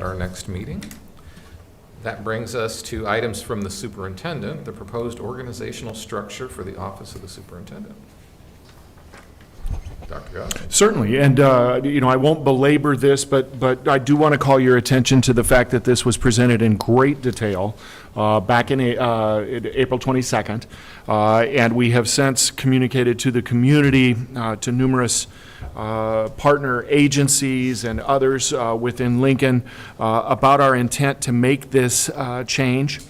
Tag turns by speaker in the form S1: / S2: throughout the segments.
S1: our next meeting. That brings us to items from the superintendent, the proposed organizational structure for the Office of the Superintendent. Dr. Goss?
S2: Certainly, and I won't belabor this, but I do want to call your attention to the fact that this was presented in great detail back in April 22nd, and we have since communicated to the community, to numerous partner agencies and others within Lincoln about our intent to make this change.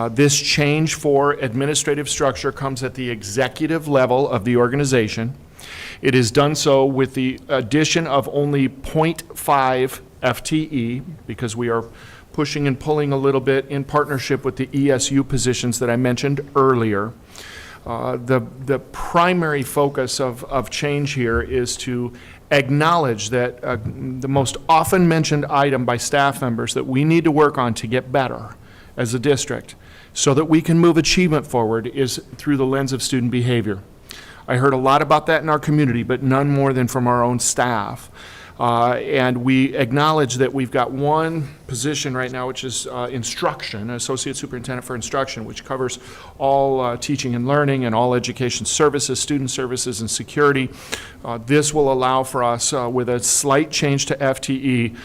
S2: This change for administrative structure comes at the executive level of the organization. It is done so with the addition of only 0.5 FTE, because we are pushing and pulling a little bit in partnership with the ESU positions that I mentioned earlier. The primary focus of change here is to acknowledge that the most often mentioned item by staff members that we need to work on to get better as a district so that we can move achievement forward is through the lens of student behavior. I heard a lot about that in our community, but none more than from our own staff. And we acknowledge that we've got one position right now, which is instruction, Associate Superintendent for Instruction, which covers all teaching and learning and all education services, student services, and security. This will allow for us, with a slight change to FTE,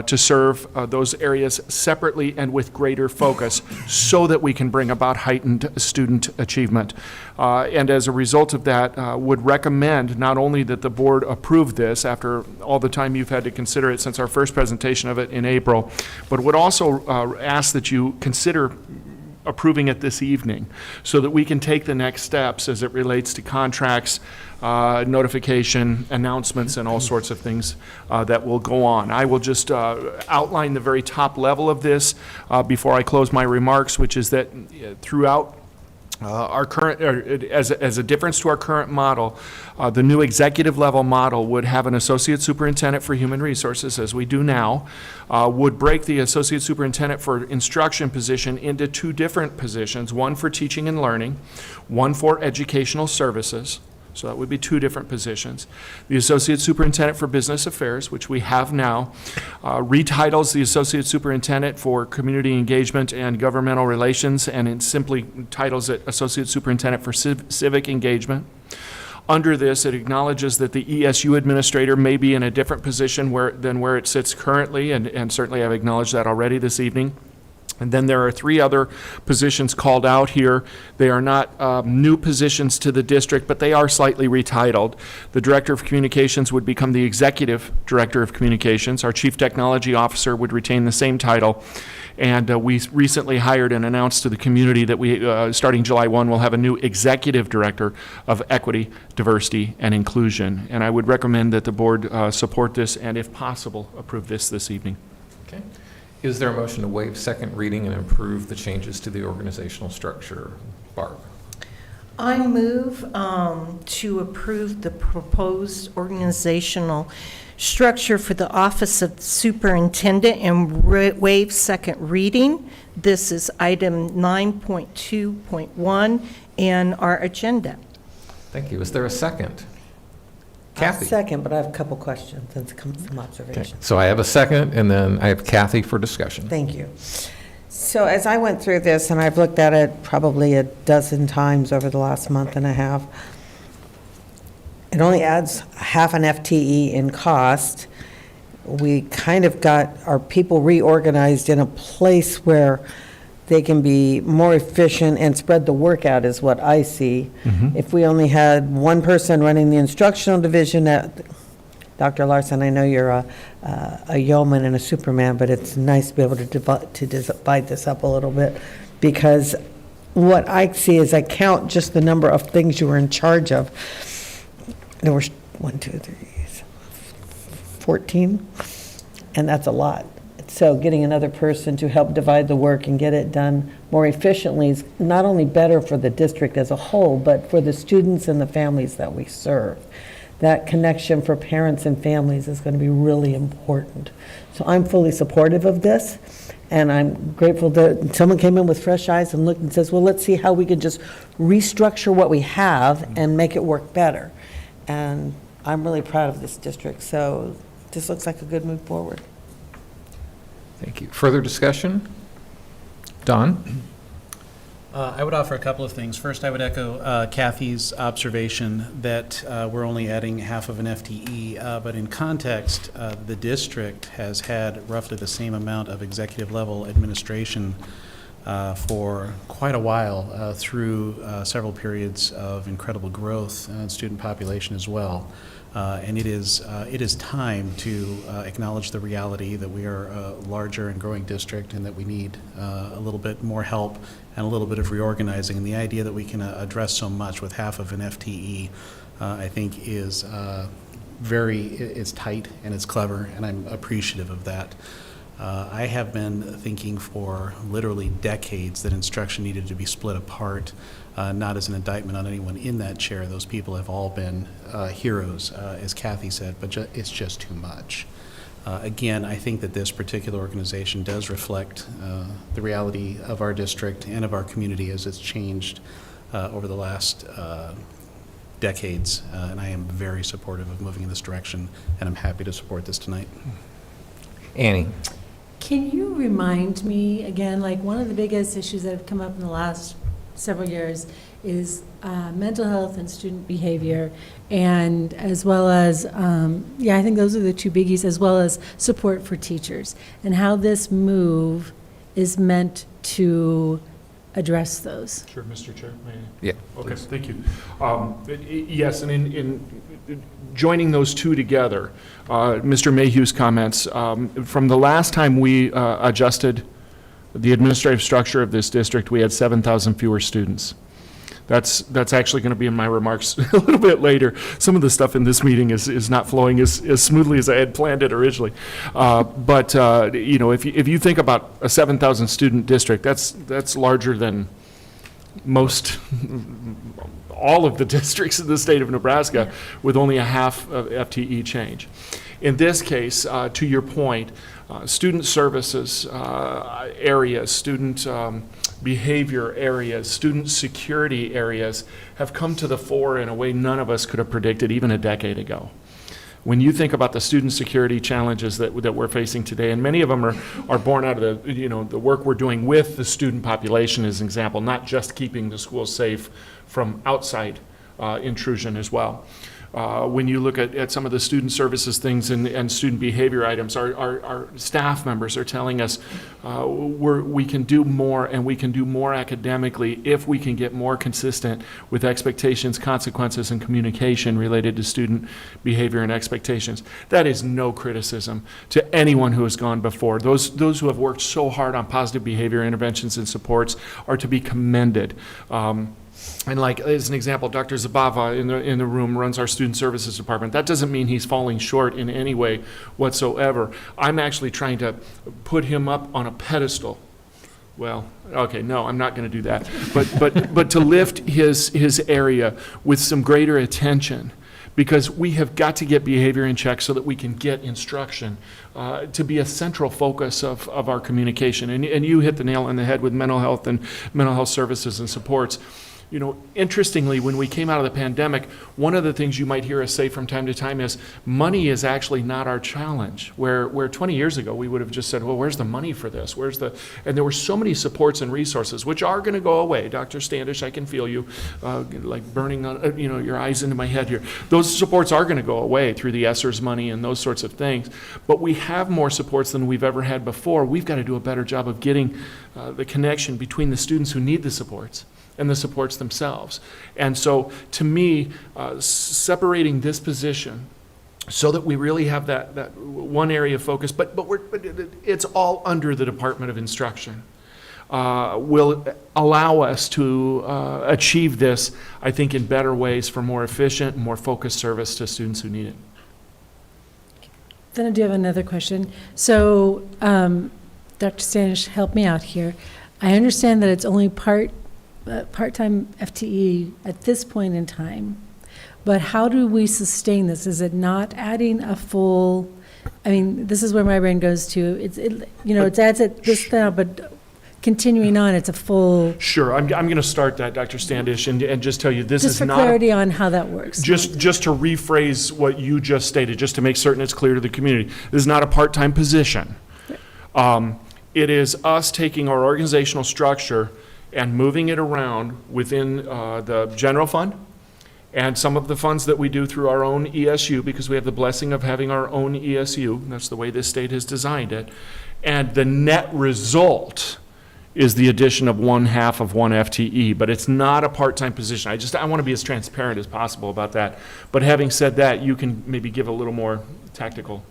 S2: to serve those areas separately and with greater focus so that we can bring about heightened student achievement. And as a result of that, would recommend not only that the board approve this after all the time you've had to consider it since our first presentation of it in April, but would also ask that you consider approving it this evening so that we can take the next steps as it relates to contracts, notification, announcements, and all sorts of things that will go on. I will just outline the very top level of this before I close my remarks, which is that throughout our current, as a difference to our current model, the new executive level model would have an associate superintendent for human resources, as we do now, would break the associate superintendent for instruction position into two different positions, one for teaching and learning, one for educational services. So that would be two different positions. The Associate Superintendent for Business Affairs, which we have now, retitles the Associate Superintendent for Community Engagement and Governmental Relations, and it simply titles it Associate Superintendent for Civic Engagement. Under this, it acknowledges that the ESU administrator may be in a different position than where it sits currently, and certainly I've acknowledged that already this evening. And then there are three other positions called out here. They are not new positions to the district, but they are slightly retitled. The Director of Communications would become the Executive Director of Communications. Our Chief Technology Officer would retain the same title. And we recently hired and announced to the community that we, starting July 1, will have a new Executive Director of Equity, Diversity, and Inclusion. And I would recommend that the board support this and, if possible, approve this evening.
S1: Okay. Is there a motion to waive second reading and approve the changes to the organizational structure? Barb?
S3: I move to approve the proposed organizational structure for the Office of Superintendent and waive second reading. This is item 9.2.1 in our agenda.
S1: Thank you. Is there a second? Kathy?
S4: I'll second, but I have a couple questions and some observations.
S1: Okay. So I have a second, and then I have Kathy for discussion.
S4: Thank you. So as I went through this, and I've looked at it probably a dozen times over the last month and a half, it only adds half an FTE in cost. We kind of got our people reorganized in a place where they can be more efficient and spread the work out, is what I see.
S2: Mm-hmm.
S4: If we only had one person running the instructional division, Dr. Larson, I know you're a yeoman and a superman, but it's nice to be able to divide this up a little bit, because what I see is I count just the number of things you were in charge of. There were 14, and that's a lot. So getting another person to help divide the work and get it done more efficiently is not only better for the district as a whole, but for the students and the families that we serve. That connection for parents and families is going to be really important. So I'm fully supportive of this, and I'm grateful that someone came in with fresh eyes and looked and says, well, let's see how we could just restructure what we have and make it work better. And I'm really proud of this district, so this looks like a good move forward.
S1: Thank you. Further discussion? Don?
S5: I would offer a couple of things. First, I would echo Kathy's observation that we're only adding half of an FTE, but in context, the district has had roughly the same amount of executive level administration for quite a while through several periods of incredible growth and student population as well. And it is time to acknowledge the reality that we are a larger and growing district and that we need a little bit more help and a little bit of reorganizing. And the idea that we can address so much with half of an FTE, I think is it's tight and it's clever, and I'm appreciative of that. I have been thinking for literally decades that instruction needed to be split apart, not as an indictment on anyone in that chair. Those people have all been heroes, as Kathy said, but it's just too much. Again, I think that this particular organization does reflect the reality of our district and of our community as it's changed over the last decades, and I am very supportive of moving in this direction, and I'm happy to support this tonight.
S1: Annie?
S6: Can you remind me again, like one of the biggest issues that have come up in the last several years is mental health and student behavior, and as well as, I think those are the two biggies, as well as support for teachers, and how this move is meant to address those.
S2: Sure, Mr. Chair, may I?
S1: Yeah.
S2: Okay, thank you. Yes, and in joining those two together, Mr. Mayhew's comments, from the last time we adjusted the administrative structure of this district, we had 7,000 fewer students. That's actually going to be in my remarks a little bit later. Some of the stuff in this meeting is not flowing as smoothly as I had planned it originally. But if you think about a 7,000 student district, that's larger than most all of the districts in the state of Nebraska, with only a half of FTE change. In this case, to your point, student services areas, student behavior areas, student security areas have come to the fore in a way none of us could have predicted even a decade ago. When you think about the student security challenges that we're facing today, and many of them are born out of the work we're doing with the student population as an example, not just keeping the schools safe from outside intrusion as well. When you look at some of the student services things and student behavior items, our staff members are telling us we can do more, and we can do more academically if we can get more consistent with expectations, consequences, and communication related to student behavior and expectations. That is no criticism to anyone who has gone before. Those who have worked so hard on positive behavior interventions and supports are to be commended. And like, as an example, Dr. Zabava in the room runs our student services department. That doesn't mean he's falling short in any way whatsoever. I'm actually trying to put him up on a pedestal. Well, okay, no, I'm not going to do that. But to lift his area with some greater attention, because we have got to get behavior in check so that we can get instruction to be a central focus of our communication. And you hit the nail on the head with mental health and mental health services and supports. You know, interestingly, when we came out of the pandemic, one of the things you might hear us say from time to time is money is actually not our challenge. Where 20 years ago we would have just said, well, where's the money for this? And there were so many supports and resources which are going to go away. Dr. Standish, I can feel you like burning your eyes into my head here. Those supports are going to go away through the ESSERS money and those sorts of things. But we have more supports than we've ever had before. We've got to do a better job of getting the connection between the students who need the supports and the supports themselves. And so, to me, separating this position so that we really have that one area of focus, but it's all under the Department of Instruction, will allow us to achieve this, I think, in better ways for more efficient, more focused service to students who need it.
S6: Then I do have another question. So, Dr. Standish, help me out here. I understand that it's only part-time FTE at this point in time, but how do we sustain this? Is it not adding a full, I mean, this is where my brain goes to, it adds at this now, but continuing on, it's a full.
S2: Sure, I'm going to start that, Dr. Standish, and just tell you this
S6: just
S2: is
S6: for
S2: not.
S6: clarity on how that works.
S2: Just to rephrase what you just stated, just to make certain it's clear to the community, this is not a part-time position. It is us taking our organizational structure and moving it around within the general fund and some of the funds that we do through our own ESU, because we have the blessing of having our own ESU. That's the way this state has designed it. And the net result is the addition of 1/2 of one FTE, but it's not a part-time position. I want to be as transparent as possible about that. But having said that, you can maybe give a little more tactical.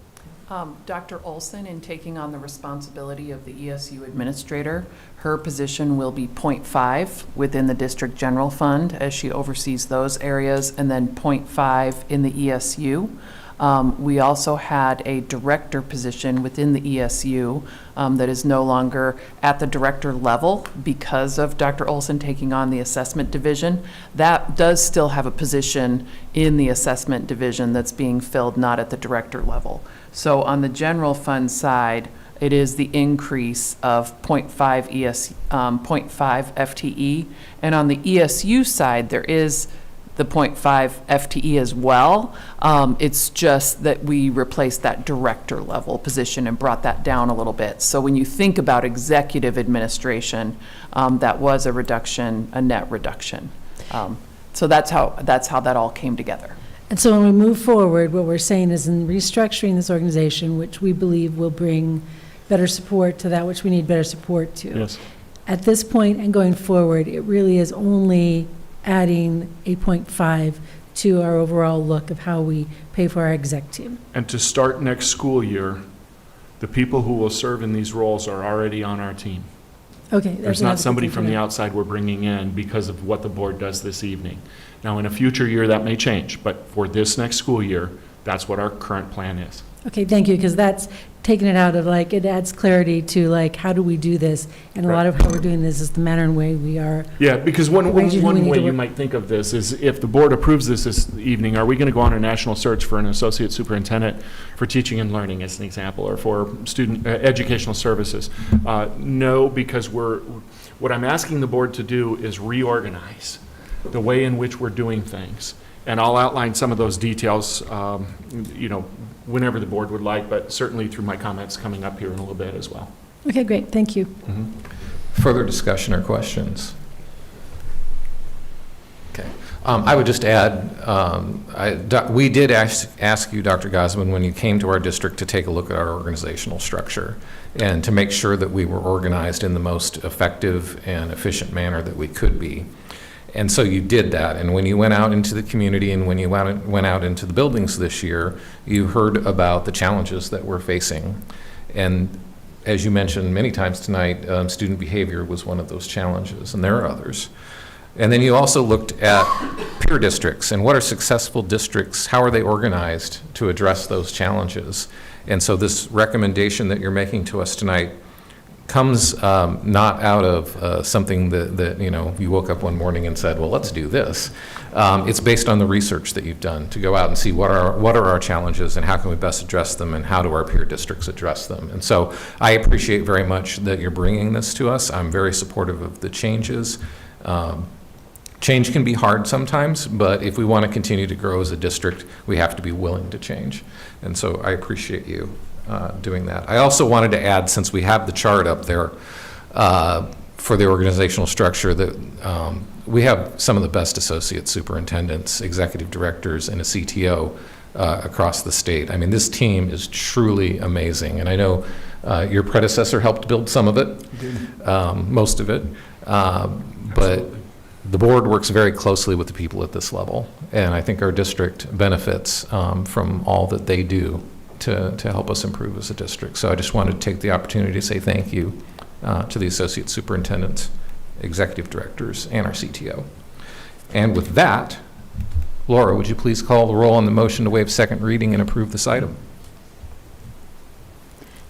S7: Dr. Olson, in taking on the responsibility of the ESU administrator, her position will be .5 within the district general fund as she oversees those areas, and then .5 in the ESU. We also had a director position within the ESU that is no longer at the director level because of Dr. Olson taking on the assessment division. That does still have a position in the assessment division that's being filled, not at the director level. So on the general fund side, it is the increase of .5 FTE. And on the ESU side, there is the .5 FTE as well. It's just that we replaced that director level position and brought that down a little bit. So when you think about executive administration, that was a reduction, a net reduction. So that's how that all came together.
S6: And so when we move forward, what we're saying is in restructuring this organization, which we believe will bring better support to that which we need better support to.
S2: Yes.
S6: At this point and going forward, it really is only adding a .5 to our overall look of how we pay for our exec team.
S2: And to start next school year, the people who will serve in these roles are already on our team.
S6: Okay. that's
S2: There's
S6: another
S2: not
S6: good
S2: somebody
S6: thing
S2: from
S6: to
S2: the
S6: know.
S2: outside we're bringing in because of what the board does this evening. Now, in a future year, that may change, but for this next school year, that's what our current plan is.
S6: Okay, thank you, because that's taking it out of like, it adds clarity to like, how do we do this? And a lot of how we're doing this is the manner and way we are.
S2: Yeah, because one
S6: Ways we need
S2: way
S6: to
S2: you
S6: work.
S2: might think of this is if the board approves this evening, are we going to go on a national search for an associate superintendent for teaching and learning, as an example, or for student educational services? No, because what I'm asking the board to do is reorganize the way in which we're doing things. And I'll outline some of those details, whenever the board would like, but certainly through my comments coming up here in a little bit as well.
S6: Okay, great, thank you.
S1: Further discussion or questions? Okay. I would just add, we did ask you, Dr. Gosman, when you came to our district to take a look at our organizational structure and to make sure that we were organized in the most effective and efficient manner that we could be. And so you did that. And when you went out into the community and when you went out into the buildings this year, you heard about the challenges that we're facing. And as you mentioned many times tonight, student behavior was one of those challenges, and there are others. And then you also looked at peer districts and what are successful districts, how are they organized to address those challenges? And so this recommendation that you're making to us tonight comes not out of something that you woke up one morning and said, well, let's do this. It's based on the research that you've done to go out and see what are our challenges and how can we best address them and how do our peer districts address them. And so I appreciate very much that you're bringing this to us. I'm very supportive of the changes. Change can be hard sometimes, but if we want to continue to grow as a district, we have to be willing to change. And so I appreciate you doing that. I also wanted to add, since we have the chart up there for the organizational structure, that we have some of the best associate superintendents, executive directors, and a CTO across the state. I mean, this team is truly amazing, and I know your predecessor helped build some of it, most of it, but the board works very closely with the people at this level, and I think our district benefits from all that they do to help us improve as a district. So I just wanted to take the opportunity to say thank you to the associate superintendents, executive directors, and our CTO. And with that, Laura, would you please call the roll on the motion to waive second reading and approve this item?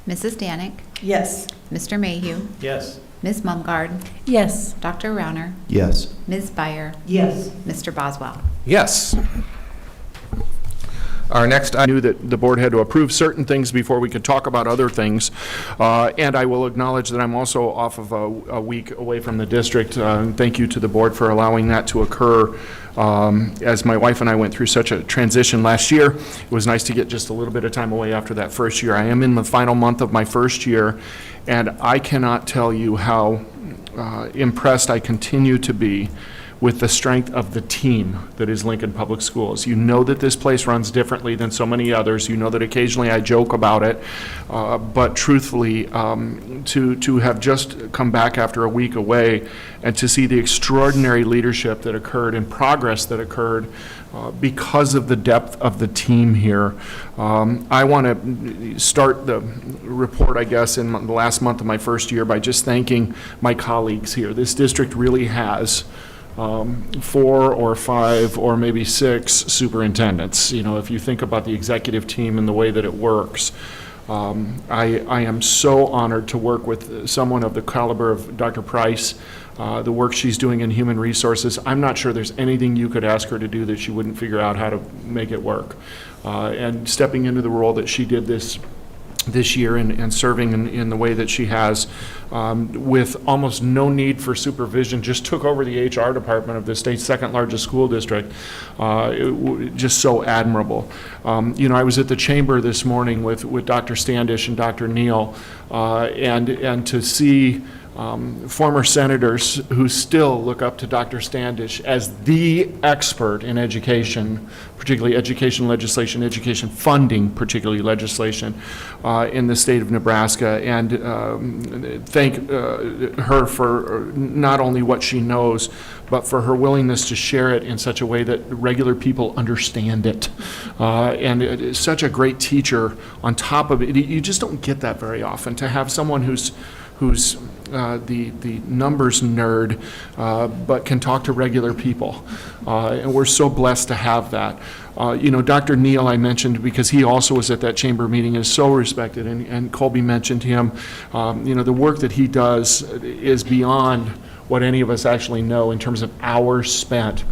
S8: Mrs. Danick,
S4: Yes.
S8: Mr. Mayhew,
S5: Yes.
S8: Ms. Mungard,
S6: Yes,
S8: Dr. Rauner,
S9: Yes.
S8: Ms. Byer,
S4: Yes.
S8: Mr. Boswell.
S1: Yes. Our next
S2: I knew that the board had to approve certain things before we could talk about other things. And I will acknowledge that I'm also off of a week away from the district. Thank you to the board for allowing that to occur. As my wife and I went through such a transition last year, it was nice to get just a little bit of time away after that first year. I am in the final month of my first year, and I cannot tell you how impressed I continue to be with the strength of the team that is Lincoln Public Schools. You know that this place runs differently than so many others. You know that occasionally I joke about it, but truthfully, to have just come back after a week away and to see the extraordinary leadership that occurred and progress that occurred because of the depth of the team here. I want to start the report, I guess, in the last month of my first year by just thanking my colleagues here. This district really has 4 or 5 or maybe 6 superintendents. You know, if you think about the executive team and the way that it works, I am so honored to work with someone of the caliber of Dr. Price, the work she's doing in human resources. I'm not sure there's anything you could ask her to do that she wouldn't figure out how to make it work. And stepping into the role that she did this year and serving in the way that she has, with almost no need for supervision, just took over the HR department of the state's second largest school district. Just so admirable. You know, I was at the chamber this morning with Dr. Standish and Dr. Neal, and to see former senators who still look up to Dr. Standish as the expert in education, particularly education legislation, education funding, particularly legislation, in the state of Nebraska, and thank her for not only what she knows, but for her willingness to share it in such a way that regular people understand it. And it is such a great teacher on top of it. You just don't get that very often, to have someone who's the numbers nerd, but can talk to regular people. And we're so blessed to have that. You know, Dr. Neal, I mentioned, because he also was at that chamber meeting, is so respected, and Colby mentioned him. You know, the work that he does is beyond what any of us actually know in terms of hours spent.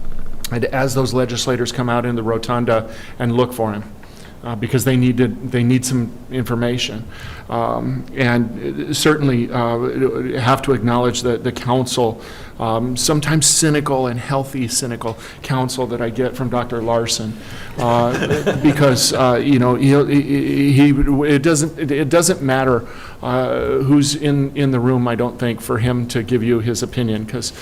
S2: And as those legislators come out in the rotunda and look for him, because they need some information. And certainly have to acknowledge the counsel, sometimes cynical and healthy cynical counsel that I get from Dr. Larson, because you know, it doesn't matter who's in the room, I don't think, for him to give you his opinion, because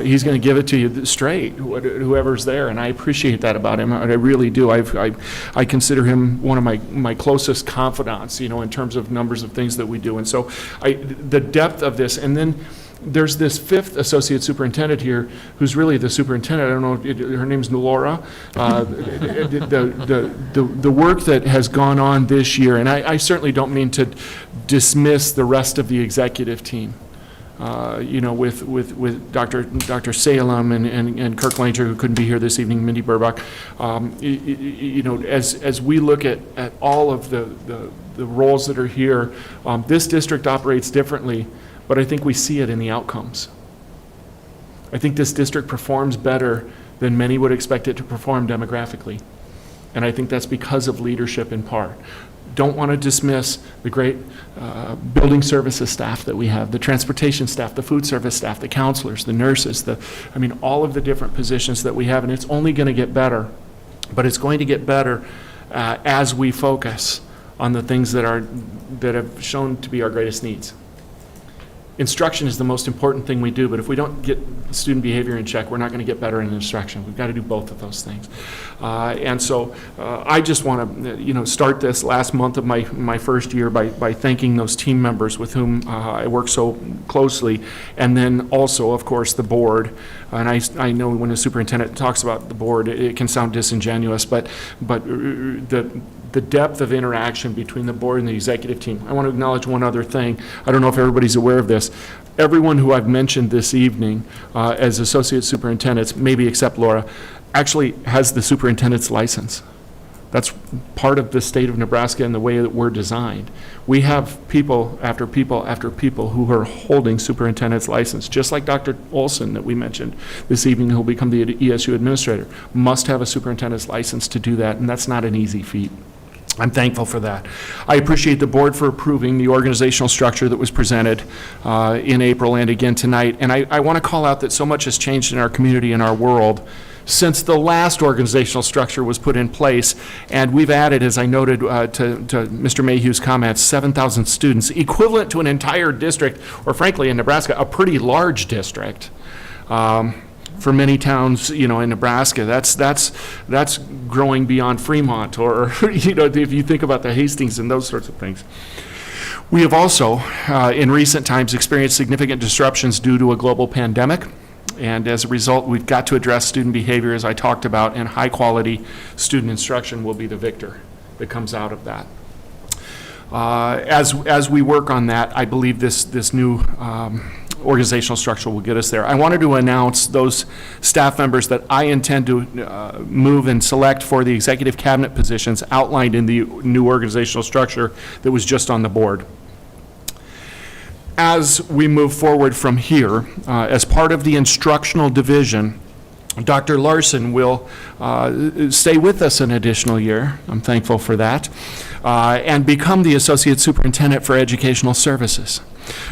S2: he's going to give it to you straight, whoever's there, and I appreciate that about him. I really do. I consider him one of my closest confidants, you know, in terms of numbers of things that we do. And so the depth of this, and then there's this 5th associate superintendent here who's really the superintendent. I don't know, her name's Laura. The work that has gone on this year, and I certainly don't mean to dismiss the rest of the executive team. You know, with Dr. Salem and Kirk Langer, who couldn't be here this evening, Mindy Burbach. You know, as we look at all of the roles that are here, this district operates differently, but I think we see it in the outcomes. I think this district performs better than many would expect it to perform demographically. And I think that's because of leadership in part. Don't want to dismiss the great building services staff that we have, the transportation staff, the food service staff, the counselors, the nurses, all of the different positions that we have, and it's only going to get better. But it's going to get better as we focus on the things that have shown to be our greatest needs. Instruction is the most important thing we do, but if we don't get student behavior in check, we're not going to get better in instruction. We've got to do both of those things. And so I just want to, start this last month of my first year by thanking those team members with whom I work so closely, and then also, of course, the board. And I know when a superintendent talks about the board, it can sound disingenuous, but the depth of interaction between the board and the executive team. I want to acknowledge one other thing. I don't know if everybody's aware of this. Everyone who I've mentioned this evening as associate superintendents, maybe except Laura, actually has the superintendent's license. That's part of the state of Nebraska and the way that we're designed. We have people after people after people who are holding superintendent's license, just like Dr. Olson that we mentioned this evening, who'll become the ESU administrator, must have a superintendent's license to do that, and that's not an easy feat. I'm thankful for that. I appreciate the board for approving the organizational structure that was presented in April and again tonight. And I want to call out that so much has changed in our community and our world since the last organizational structure was put in place. And we've added, as I noted to Mr. Mayhew's comments, 7,000 students, equivalent to an entire district, or frankly in Nebraska, a pretty large district. For many towns, in Nebraska, that's growing beyond Fremont, or if you think about the Hastings and those sorts of things. We have also, in recent times, experienced significant disruptions due to a global pandemic, and as a result, we've got to address student behavior, as I talked about, and high-quality student instruction will be the victor that comes out of that. As we work on that, I believe this new organizational structure will get us there. I wanted to announce those staff members that I intend to move and select for the executive cabinet positions outlined in the new organizational structure that was just on the board. As we move forward from here, as part of the instructional division, Dr. Larson will stay with us an additional year. I'm thankful for that. And become the Associate Superintendent for Educational Services.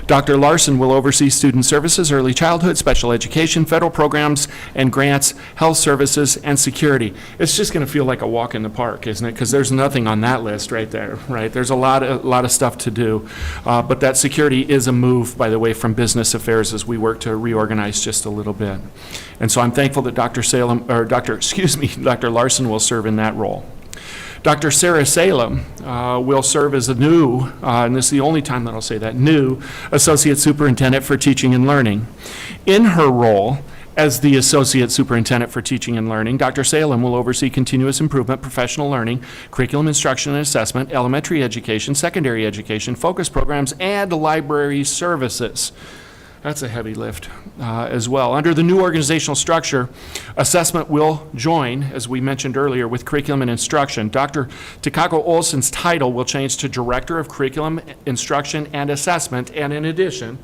S2: Dr. Larson will oversee student services, early childhood, special education, federal programs and grants, health services, and security. It's just going to feel like a walk in the park, isn't it? Because there's nothing on that list right there, right? There's a lot of stuff to do. But that security is a move, by the way, from business affairs as we work to reorganize just a little bit. And so I'm thankful that Dr. Larson will serve in that role. Dr. Sarah Salem will serve as a new, and this is the only time that I'll say that, new Associate Superintendent for Teaching and Learning. In her role as the Associate Superintendent for Teaching and Learning, Dr. Salem will oversee continuous improvement, professional learning, curriculum instruction and assessment, elementary education, secondary education, focus programs, and library services. That's a heavy lift as well. Under the new organizational structure, assessment will join, as we mentioned earlier, with curriculum and instruction. Dr. Takako Olson's title will change to Director of Curriculum, Instruction, and Assessment. And in addition,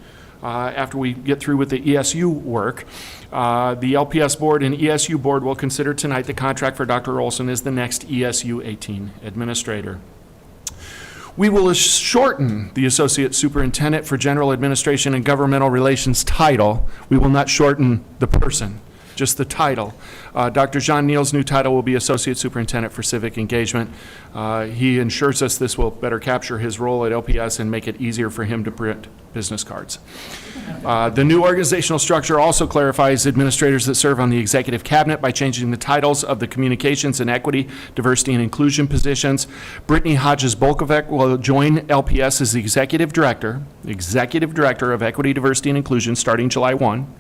S2: after we get through with the ESU work, the LPS board and ESU board will consider tonight the contract for Dr. Olson as the next ESU 18 administrator. We will shorten the Associate Superintendent for General Administration and Governmental Relations title. We will not shorten the person, just the title. Dr. John Neal's new title will be Associate Superintendent for Civic Engagement. He ensures us this will better capture his role at LPS and make it easier for him to print business cards. The new organizational structure also clarifies administrators that serve on the executive cabinet by changing the titles of the communications and equity, diversity, and inclusion positions. Brittany Hodges-Bolkovec will join LPS as the executive director of equity, diversity, and inclusion starting July 1.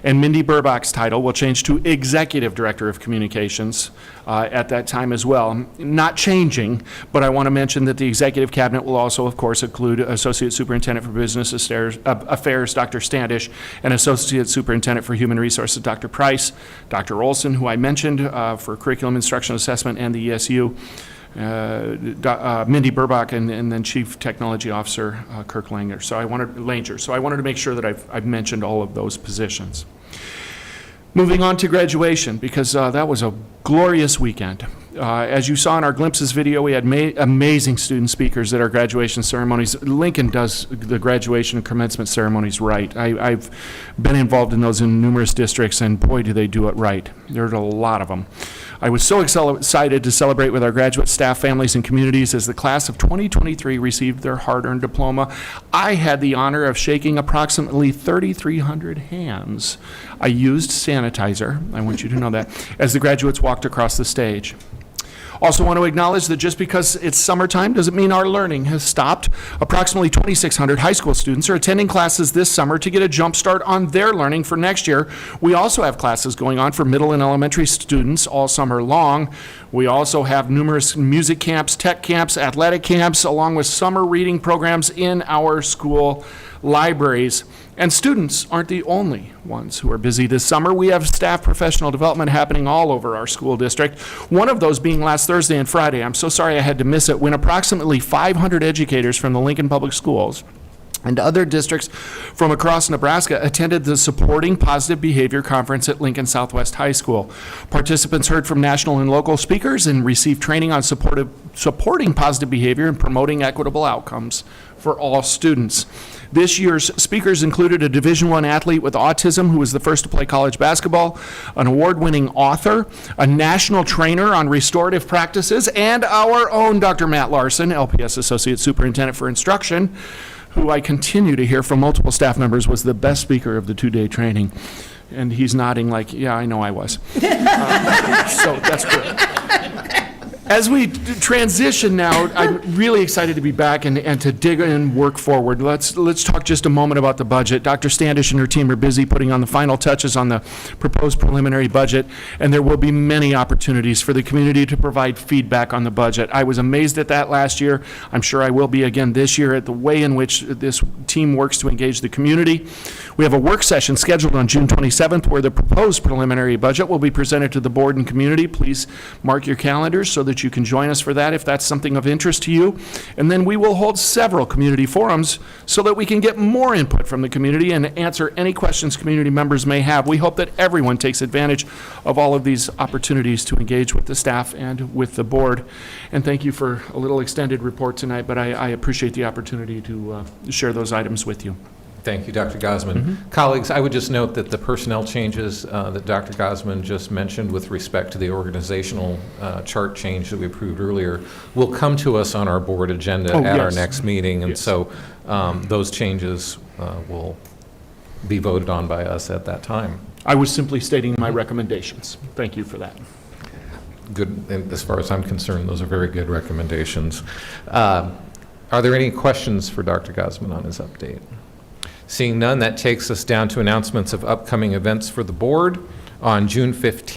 S2: And Mindy Burbach's title will change to Executive Director of Communications at that time as well. Not changing, but I want to mention that the Executive Cabinet will also, of course, include Associate Superintendent for Business Affairs, Dr. Standish, and Associate Superintendent for Human Resources, Dr. Price, Dr. Olson, who I mentioned for Curriculum Instruction Assessment and the ESU, Mindy Burbach, and then Chief Technology Officer Kirk Langer. So I wanted to make sure that I've mentioned all of those positions. Moving on to graduation, because that was a glorious weekend. As you saw in our Glimpses video, we had amazing student speakers at our graduation ceremonies. Lincoln does the graduation and commencement ceremonies right. I've been involved in those in numerous districts, and boy, do they do it right. There's a lot of them. I was so excited to celebrate with our graduate staff, families, and communities as the class of 2023 received their hard-earned diploma. I had the honor of shaking approximately 3,300 hands. I used sanitizer, I want you to know that, as the graduates walked across the stage. Also want to acknowledge that just because it's summertime doesn't mean our learning has stopped. Approximately 2,600 high school students are attending classes this summer to get a jump start on their learning for next year. We also have classes going on for middle and elementary students all summer long. We also have numerous music camps, tech camps, athletic camps, along with summer reading programs in our school libraries. And students aren't the only ones who are busy this summer. We have staff professional development happening all over our school district. One of those being last Thursday and Friday. I'm so sorry I had to miss it, when approximately 500 educators from the Lincoln Public Schools and other districts from across Nebraska attended the Supporting Positive Behavior Conference at Lincoln Southwest High School. Participants heard from national and local speakers and received training on supporting positive behavior and promoting equitable outcomes for all students. This year's speakers included a Division I athlete with autism who was the first to play college basketball, an award-winning author, a national trainer on restorative practices, and our own Dr. Matt Larson, LPS Associate Superintendent for Instruction, who I continue to hear from multiple staff members was the best speaker of the two-day training. And he's nodding like, yeah, I know I was. So that's good. As we transition now, I'm really excited to be back and to dig in and work forward. Let's talk just a moment about the budget. Dr. Standish and her team are busy putting on the final touches on the proposed preliminary budget, and there will be many opportunities for the community to provide feedback on the budget. I was amazed at that last year. I'm sure I will be again this year at the way in which this team works to engage the community. We have a work session scheduled on June 27th where the proposed preliminary budget will be presented to the board and community. Please mark your calendars so that you can join us for that if that's something of interest to you. And then we will hold several community forums so that we can get more input from the community and answer any questions community members may have. We hope that everyone takes advantage of all of these opportunities to engage with the staff and with the board. And thank you for a little extended report tonight, but I appreciate the opportunity to share those items with you.
S1: Thank you, Dr. Gosman. Colleagues, I would just note that the personnel changes that Dr. Gosman just mentioned with respect to the organizational chart change that we approved earlier will come to us on our board agenda at our next meeting. And so those changes will be voted on by us at that time.
S2: I was simply stating my recommendations. Thank you for that.
S1: Good, and as far as I'm concerned, those are very good recommendations. Are there any questions for Dr. Gosman on his update? Seeing none, that takes us down to announcements of upcoming events for the board. On June 15th,